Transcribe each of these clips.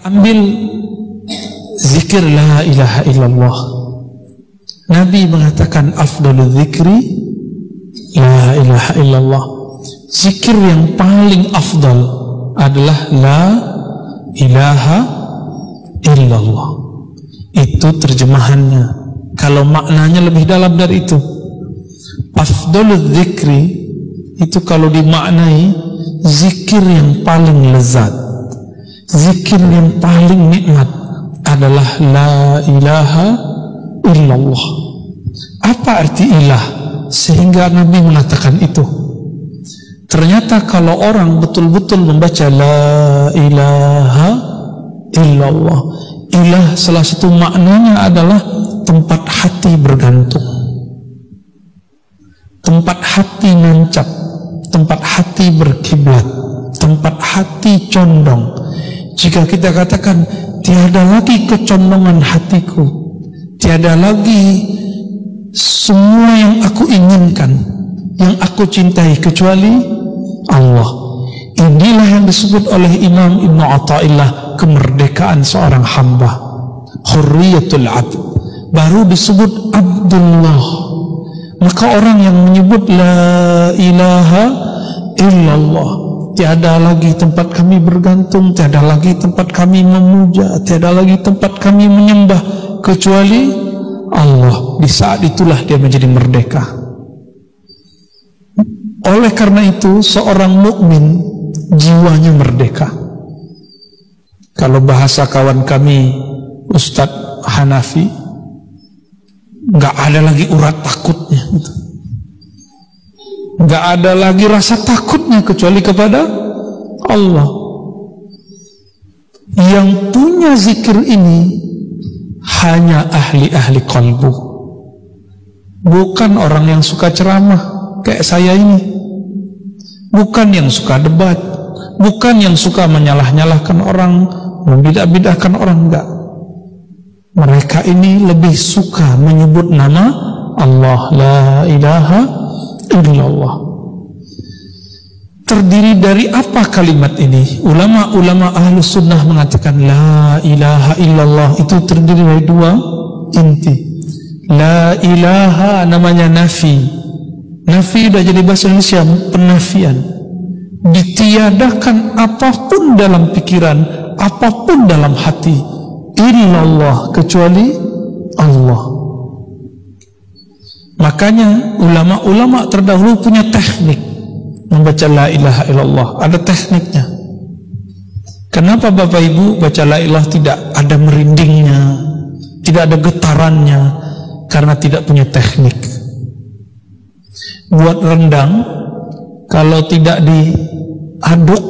Ambil zikir la ilaha illallah. Nabi mengatakan afdalul zikri la ilaha illallah. Zikir yang paling afdal adalah la ilaha illallah. Itu terjemahannya. Kalau maknanya lebih dalam dari itu, afdalul zikri itu kalau dimaknai zikir yang paling lezat, zikir yang paling nikmat adalah la ilaha illallah. Apa arti ilah sehingga Nabi mengatakan itu? Ternyata kalau orang betul-betul membaca la ilaha illallah, ilah salah satu maknanya adalah tempat hati bergantung, tempat hati nancap, tempat hati berkiblat, tempat hati condong. Jika kita katakan tiada lagi kecondongan hatiku, tiada lagi semua yang aku inginkan, yang aku cintai kecuali Allah. Inilah yang disebut oleh Imam Ibn Athaillah kemerdekaan seorang hamba, hurriyatul abd. Baru disebut Abdullah. Maka orang yang menyebut la ilaha illallah, tiada lagi tempat kami bergantung, tiada lagi tempat kami memuja, tiada lagi tempat kami menyembah kecuali Allah. Di saat itulah dia menjadi merdeka. Oleh karena itu seorang mukmin jiwanya merdeka. Kalau bahasa kawan kami Ustadz Hanafi, nggak ada lagi urat takutnya, nggak ada lagi rasa takutnya kecuali kepada Allah. Yang punya zikir ini hanya ahli-ahli qalbu, bukan orang yang suka ceramah kayak saya ini, bukan yang suka debat, bukan yang suka menyalah-nyalahkan orang, membidah-bidahkan orang, enggak. Mereka ini lebih suka menyebut nama Allah, la ilaha illallah. Terdiri dari apa kalimat ini? Ulama-ulama ahlus sunnah mengatakan la ilaha illallah itu terdiri dari dua inti. La ilaha namanya nafi. Nafi sudah jadi bahasa Indonesia, penafian. Ditiadakan apapun dalam pikiran, apapun dalam hati, illallah kecuali Allah. Makanya ulama-ulama terdahulu punya teknik membaca la ilaha illallah, ada tekniknya. Kenapa Bapak Ibu baca la ilaha tidak ada merindingnya, tidak ada getarannya? Karena tidak punya teknik. Buat rendang, kalau tidak diaduk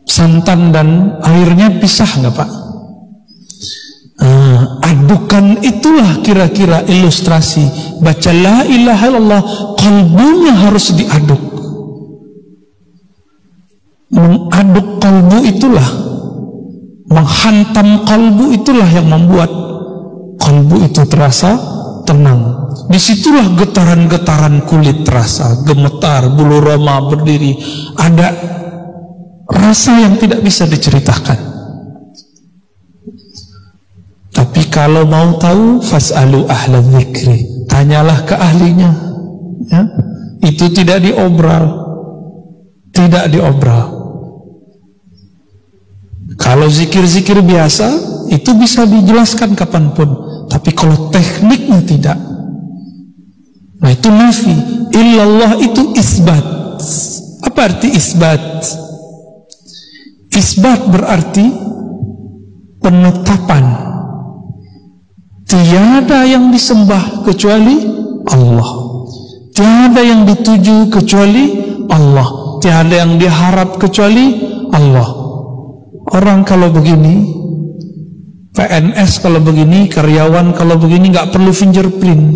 santan dan airnya pisah nggak Pak? Adukan itulah kira-kira ilustrasi baca la ilaha illallah. Kalbunya harus diaduk. Mengaduk kalbu itulah, menghantam kalbu itulah yang membuat kalbu itu terasa tenang. Disitulah getaran-getaran kulit terasa, gemetar, bulu roma berdiri, ada rasa yang tidak bisa diceritakan. Tapi kalau mau tahu, fas'alu ahla dzikri, tanyalah ke ahlinya, ya? Itu tidak diobral, tidak diobral. Kalau zikir-zikir biasa itu bisa dijelaskan kapanpun, tapi kalau tekniknya tidak. Nah itu nafi. Illallah itu isbat. Apa arti isbat? Isbat berarti penetapan. Tiada yang disembah kecuali Allah, tiada yang dituju kecuali Allah, tiada yang diharap kecuali Allah. Orang kalau begini, PNS kalau begini, karyawan kalau begini, nggak perlu fingerprint,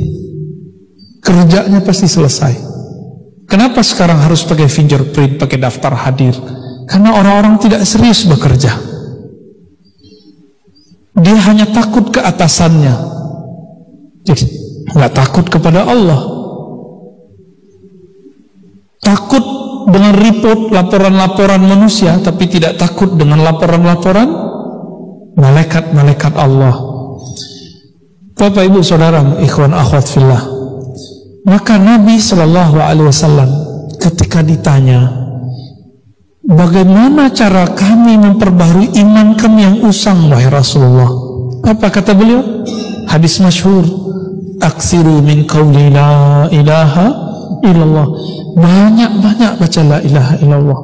kerjanya pasti selesai. Kenapa sekarang harus pakai fingerprint, pakai daftar hadir? Karena orang-orang tidak serius bekerja. Dia hanya takut ke atasannya, jadi nggak takut kepada Allah. Takut dengan report laporan-laporan manusia, tapi tidak takut dengan laporan-laporan malaikat-malaikat Allah. Bapak ibu saudara, ikhwan akhwat fillah, maka Nabi SAW ketika ditanya, bagaimana cara kami memperbaharui iman kami yang usang wahai Rasulullah, apa kata beliau? Hadis masyhur, aksiru min qawli la ilaha illallah, banyak-banyak baca la ilaha illallah.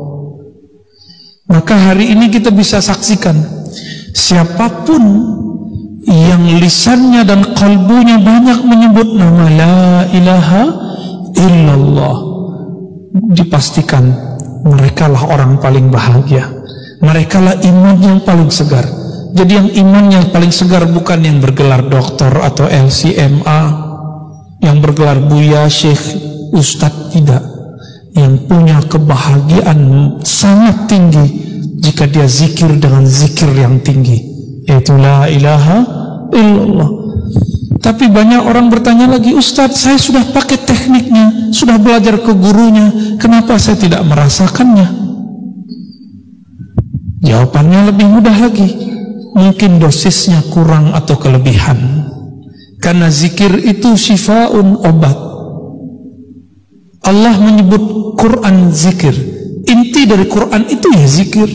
Maka hari ini kita bisa saksikan, siapapun yang lisannya dan kalbunya banyak menyebut nama la ilaha illallah, dipastikan merekalah orang paling bahagia, merekalah iman yang paling segar. Jadi yang iman yang paling segar bukan yang bergelar doktor atau LCMA, yang bergelar buya, syekh, ustadz, tidak. Yang punya kebahagiaan sangat tinggi jika dia zikir dengan zikir yang tinggi, yaitu la ilaha illallah. Tapi banyak orang bertanya lagi, Ustadz, saya sudah pakai tekniknya, sudah belajar ke gurunya, kenapa saya tidak merasakannya? Jawabannya lebih mudah lagi, mungkin dosisnya kurang atau kelebihan. Karena zikir itu syifaun, obat. Allah menyebut Quran zikir. Inti dari Quran itu ya zikir.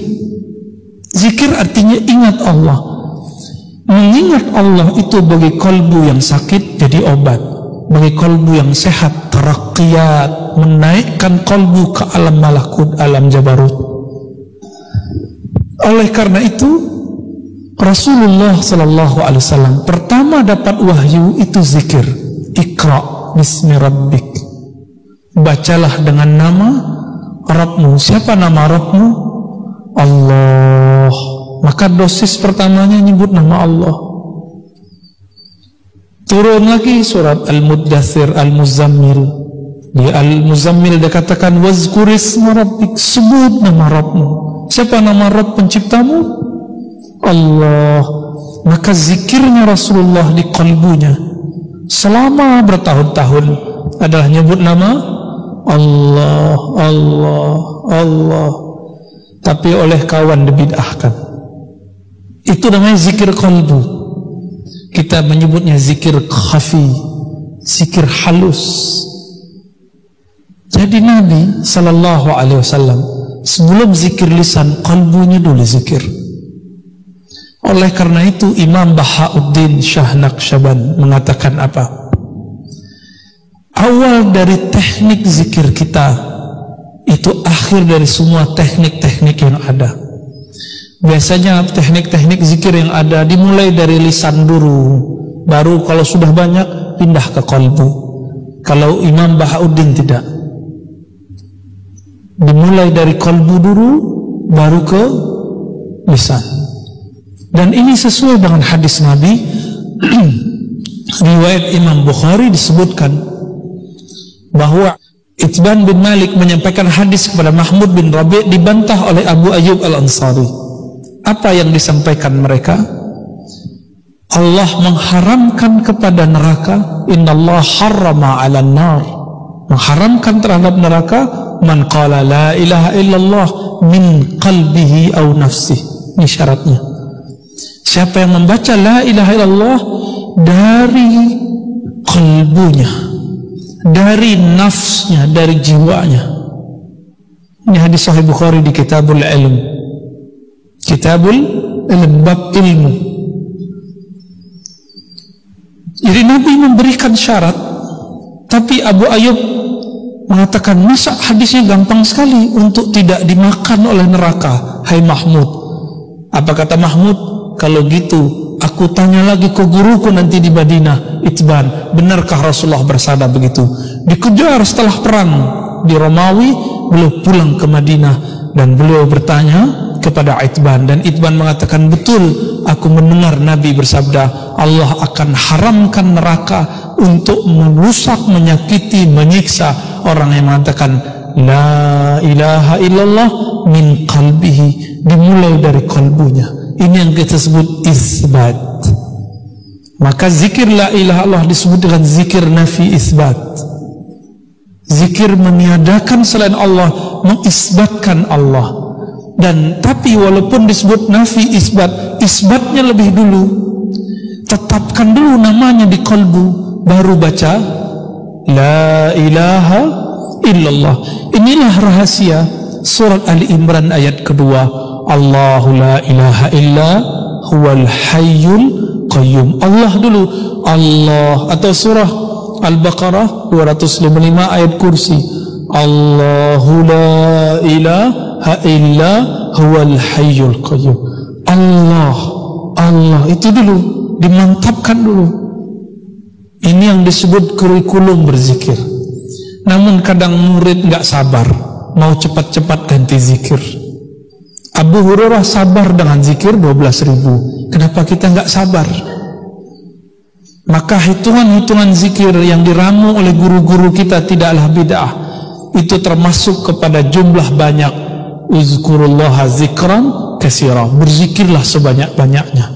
Zikir artinya ingat Allah. Mengingat Allah itu bagi kalbu yang sakit jadi obat, bagi kalbu yang sehat taraqqiyat, menaikkan kalbu ke alam malakut, alam jabarut. Oleh karena itu Rasulullah SAW pertama dapat wahyu itu zikir. Iqra bismi rabbik, bacalah dengan nama Rabbmu. Siapa nama Rabbmu? Allah. Maka dosis pertamanya nyebut nama Allah. Turun lagi surat Al-Muddathir, Al-Muzammil. Di Al-Muzammil dikatakan wazkurisma rabbik, sebut nama Rabbmu. Siapa nama Rabb penciptamu? Allah. Maka zikirnya Rasulullah di kalbunya selama bertahun-tahun adalah nyebut nama Allah, Allah, Allah. Tapi oleh kawan dibid'ahkan. Itu namanya zikir kalbu. Kita menyebutnya zikir khafi, zikir halus. Jadi Nabi SAW sebelum zikir lisan, kalbunya dulu zikir. Oleh karena itu Imam Bahauddin Shah Naqsyaband mengatakan apa? Awal dari teknik zikir kita itu akhir dari semua teknik-teknik yang ada. Biasanya teknik-teknik zikir yang ada dimulai dari lisan dulu, baru kalau sudah banyak pindah ke kalbu. Kalau Imam Bahauddin tidak, dimulai dari kalbu dulu baru ke lisan. Dan ini sesuai dengan hadis Nabi. Riwayat Imam Bukhari disebutkan bahwa Itban bin Malik menyampaikan hadis kepada Mahmud bin Rabi' dibantah oleh Abu Ayyub Al-Ansari. Apa yang disampaikan mereka? Allah mengharamkan kepada neraka, innallaha harrama 'alan nar, mengharamkan terhadap neraka man qala la ilaha illallah min qalbihi aw nafsihi. Ini syaratnya. Siapa yang membaca la ilaha illallah dari kalbunya, dari nafsnya, dari jiwanya. Ini hadis Sahih Bukhari di Kitabul Ilm. Kitabul Ilm, bab ilmu. Jadi Nabi memberikan syarat, tapi Abu Ayyub mengatakan, masa hadisnya gampang sekali untuk tidak dimakan oleh neraka, hai Mahmud. Apa kata Mahmud? Kalau gitu aku tanya lagi ke guruku nanti di Madinah, Itban, benarkah Rasulullah bersabda begitu? Dikejar setelah perang di Romawi, beliau pulang ke Madinah dan beliau bertanya kepada Itban, dan Itban mengatakan, betul, aku mendengar Nabi bersabda, Allah akan haramkan neraka untuk merusak, menyakiti, menyiksa orang yang mengatakan la ilaha illallah min qalbihi, dimulai dari kalbunya. Ini yang kita sebut isbat. Maka zikir la ilaha illallah disebut dengan zikir nafi isbat. Zikir meniadakan selain Allah, mengisbatkan Allah. Dan tapi walaupun disebut nafi isbat, isbatnya lebih dulu. Tetapkan dulu namanya di qalbu, baru baca la ilaha illallah. Inilah rahasia surat Ali Imran ayat kedua. Allahu la ilaha illa huwal hayyul qayyum. Allah dulu, Allah. Atau surah Al-Baqarah 255 ayat kursi. Allahu la ilaha illa huwal hayyul qayyum. Allah, Allah itu dulu, dimantapkan dulu. Ini yang disebut kurikulum berzikir. Namun kadang murid nggak sabar, mau cepat-cepat ganti zikir. Abu Hurairah sabar dengan zikir 12.000. Kenapa kita nggak sabar? Maka hitungan-hitungan zikir yang diramu oleh guru-guru kita tidaklah bid'ah. Itu termasuk kepada jumlah banyak. Uzkurullaha zikran katsira. Berzikirlah sebanyak-banyaknya.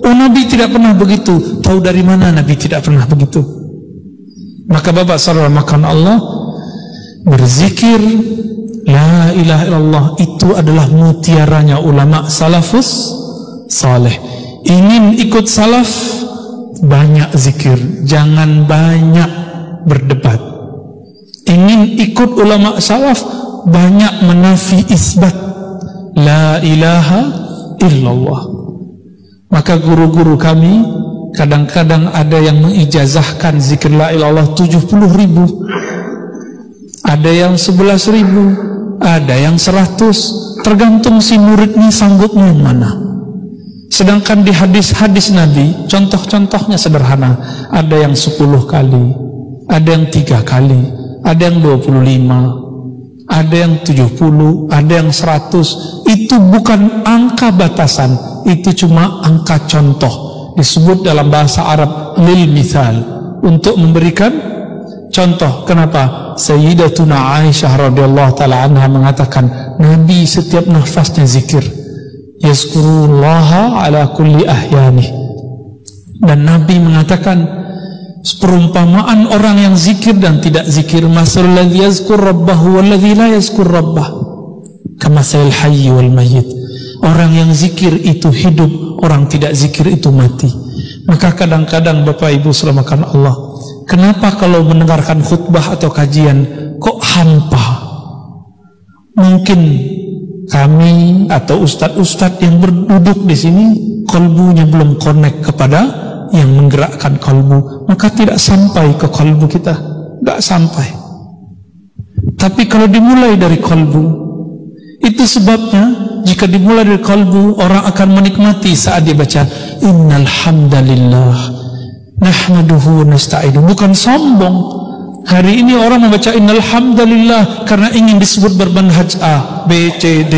Oh, Nabi tidak pernah begitu. Tahu dari mana Nabi tidak pernah begitu? Maka Bapak saudara makan Allah, berzikir la ilaha illallah itu adalah mutiaranya ulama salafus saleh. Ingin ikut salaf, banyak zikir, jangan banyak berdebat. Ingin ikut ulama salaf, banyak menafi isbat la ilaha illallah. Maka guru-guru kami kadang-kadang ada yang mengijazahkan zikir la ilaha illallah 70.000, ada yang 11.000, ada yang 100, tergantung si muridnya sanggupnya yang mana. Sedangkan di hadis-hadis Nabi, contoh-contohnya sederhana. Ada yang 10 kali, ada yang 3 kali, ada yang 25, ada yang 70, ada yang 100. Itu bukan angka batasan, itu cuma angka contoh. Disebut dalam bahasa Arab lil mithal, untuk memberikan contoh. Kenapa? Sayyidatuna Aisyah radhiyallahu ta'ala anha mengatakan, Nabi setiap nafasnya zikir. Yazkurullaha ala kulli ahyani. Dan Nabi mengatakan, perumpamaan orang yang zikir dan tidak zikir, masalul ladzi yazkur rabbahu wal ladzi la yazkur rabbah kamasalil hayyi wal mayyit. Orang yang zikir itu hidup, orang tidak zikir itu mati. Maka kadang-kadang Bapak Ibu selamakan Allah, kenapa kalau mendengarkan khutbah atau kajian kok hampa? Mungkin kami atau ustadz-ustadz yang berduduk di sini kalbunya belum connect kepada yang menggerakkan kalbu, maka tidak sampai ke kalbu kita, tidak sampai. Tapi kalau dimulai dari kalbu, itu sebabnya jika dimulai dari kalbu, orang akan menikmati saat dia baca innal hamdalillah nahmaduhu nasta'inu. Bukan sombong. Hari ini orang membaca innal hamdalillah karena ingin disebut bermanhaj A, B, C, D.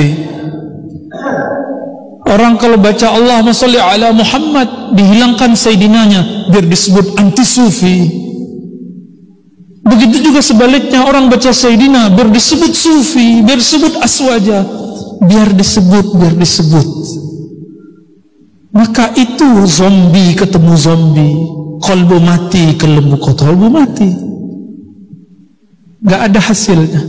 Orang kalau baca Allahumma sholli ala Muhammad, dihilangkan sayyidinanya biar disebut anti sufi. Begitu juga sebaliknya, orang baca sayyidina biar disebut sufi, biar disebut aswaja, biar disebut. Maka itu zombie ketemu zombie, kolbu mati ke lembu kolbu mati, gak ada hasilnya.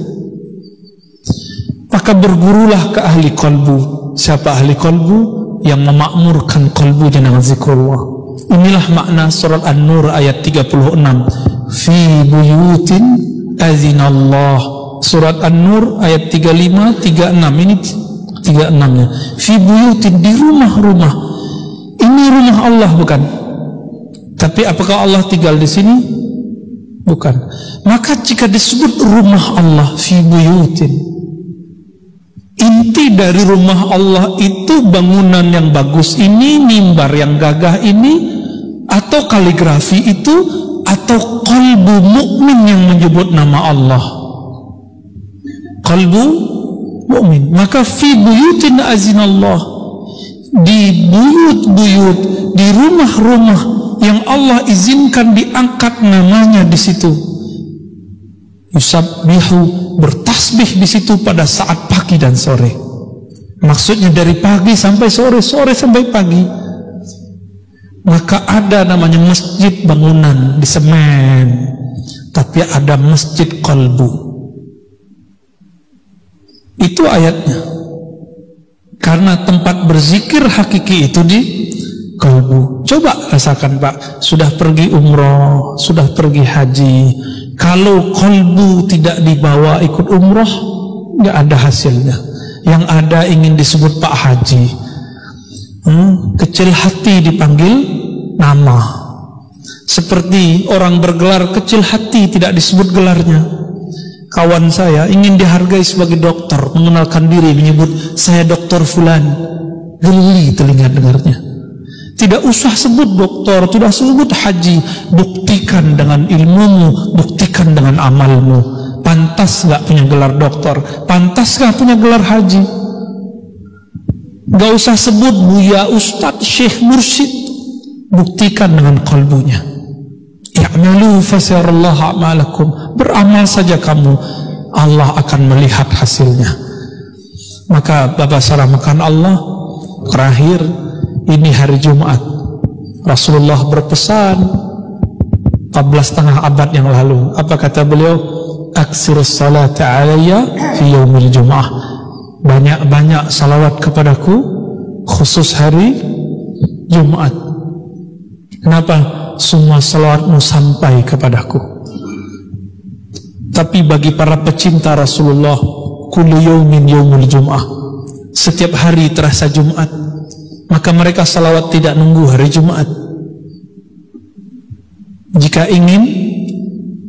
Maka bergurulah ke ahli kolbu. Siapa ahli kolbu? Yang memakmurkan kolbunya dengan zikrullah. Inilah makna surat An-Nur ayat 36. Fi buyutin azinallah. Surat An-Nur ayat 35, 36. Ini 36-nya. Fi buyutin, di rumah-rumah. Ini rumah Allah bukan? Tapi apakah Allah tinggal di sini? Bukan. Maka jika disebut rumah Allah fi buyutin, inti dari rumah Allah itu bangunan yang bagus ini, mimbar yang gagah ini, atau kaligrafi itu, atau qalbu mukmin yang menyebut nama Allah. Qalbu mukmin. Maka fi buyutin azinallah, di buyut-buyut, di rumah-rumah yang Allah izinkan diangkat namanya di situ. Yusabbihu, bertasbih di situ pada saat pagi dan sore. Maksudnya dari pagi sampai sore, sore sampai pagi. Maka ada namanya masjid bangunan di semen. tapi ada masjid qalbu. Itu ayatnya. Karena tempat berzikir hakiki itu di qalbu. Coba rasakan Pak, sudah pergi umroh, sudah pergi haji, kalau qalbu tidak dibawa ikut umroh, nggak ada hasilnya. Yang ada ingin disebut Pak Haji, kecil hati dipanggil nama. Seperti orang bergelar kecil hati tidak disebut gelarnya. Kawan saya ingin dihargai sebagai dokter, mengenalkan diri menyebut saya dokter fulan, geli telinga dengarnya. Tidak usah sebut dokter, tidak sebut haji, buktikan dengan ilmumu, buktikan dengan amalmu. Pantas gak punya gelar dokter, pantas gak punya gelar haji. Gak usah sebut buya, ustadz, syekh, mursyid, buktikan dengan qalbunya. I'malu fasarallahu a'malakum, beramal saja kamu, Allah akan melihat hasilnya. Maka Bapak saramakan Allah, terakhir ini hari Jumat, Rasulullah berpesan 14,5 abad yang lalu. Apa kata beliau? Aksirus salata alayya fi yaumil jum'ah, banyak-banyak salawat kepadaku khusus hari Jumat. Kenapa? Semua salawatmu sampai kepadaku. Tapi bagi para pecinta Rasulullah, kullu yaumin yaumul jum'ah, setiap hari terasa Jumat. Maka mereka salawat tidak nunggu hari Jumat. Jika ingin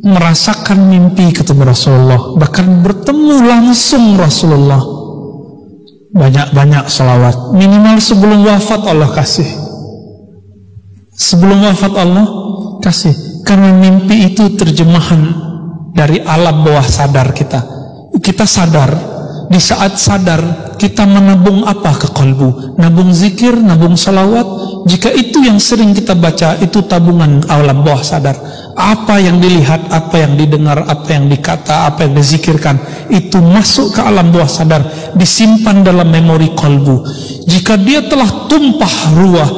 merasakan mimpi ketemu Rasulullah, bahkan bertemu langsung Rasulullah, banyak-banyak salawat. Minimal sebelum wafat Allah kasih. Sebelum wafat Allah kasih. Karena mimpi itu terjemahan dari alam bawah sadar kita. Kita sadar, di saat sadar kita menabung apa ke kalbu? Nabung zikir, nabung salawat. Jika itu yang sering kita baca, itu tabungan alam bawah sadar. Apa yang dilihat, apa yang didengar, apa yang dikata, apa yang dizikirkan, itu masuk ke alam bawah sadar, disimpan dalam memori kalbu. Jika dia telah tumpah ruah,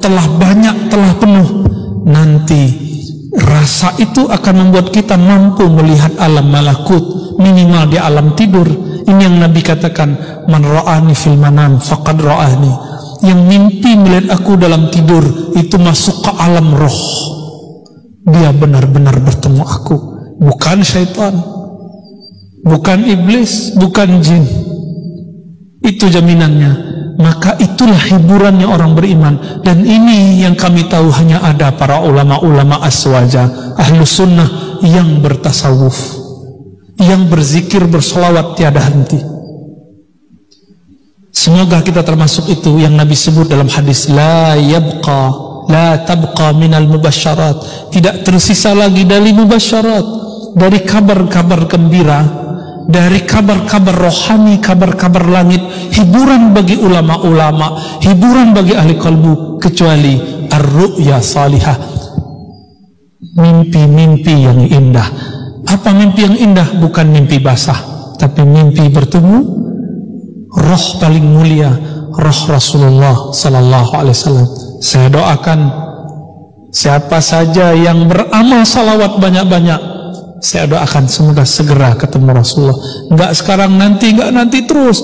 telah banyak, telah penuh, nanti rasa itu akan membuat kita mampu melihat alam malakut, minimal di alam tidur. Ini yang Nabi katakan, man ra'ani fil manam faqad ra'ani. Yang mimpi melihat aku dalam tidur, itu masuk ke alam roh. Dia benar-benar bertemu aku. Bukan syaitan, bukan iblis, bukan jin. Itu jaminannya. Maka itulah hiburannya orang beriman. Dan ini yang kami tahu hanya ada para ulama-ulama aswaja, ahlu sunnah yang bertasawuf, yang berzikir, bersolawat tiada henti. Semoga kita termasuk itu yang Nabi sebut dalam hadis, la yabqa, la tabqa minal mubasyarat, tidak tersisa lagi dari mubasyarat, dari kabar-kabar gembira, dari kabar-kabar rohani, kabar-kabar langit, hiburan bagi ulama-ulama, hiburan bagi ahli kalbu, kecuali ar-ru'ya salihah, mimpi-mimpi yang indah. Apa mimpi yang indah? Bukan mimpi basah, tapi mimpi bertemu roh paling mulia, roh Rasulullah sallallahu alaihi wasallam. Saya doakan siapa saja yang beramal salawat banyak-banyak, saya doakan semoga segera ketemu Rasulullah. Enggak sekarang, nanti, enggak nanti terus.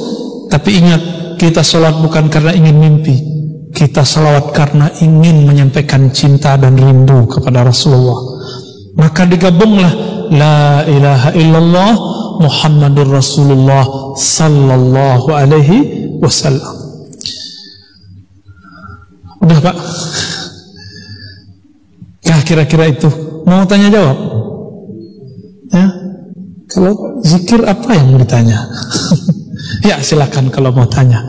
Tapi ingat, kita salat bukan karena ingin mimpi, kita salawat karena ingin menyampaikan cinta dan rindu kepada Rasulullah. Maka digabunglah la ilaha illallah Muhammadur Rasulullah sallallahu alaihi wasallam. Udah Pak? Ya kira-kira itu. Mau tanya jawab? Ya. Kalau zikir apa yang mau ditanya? Ya silakan kalau mau tanya.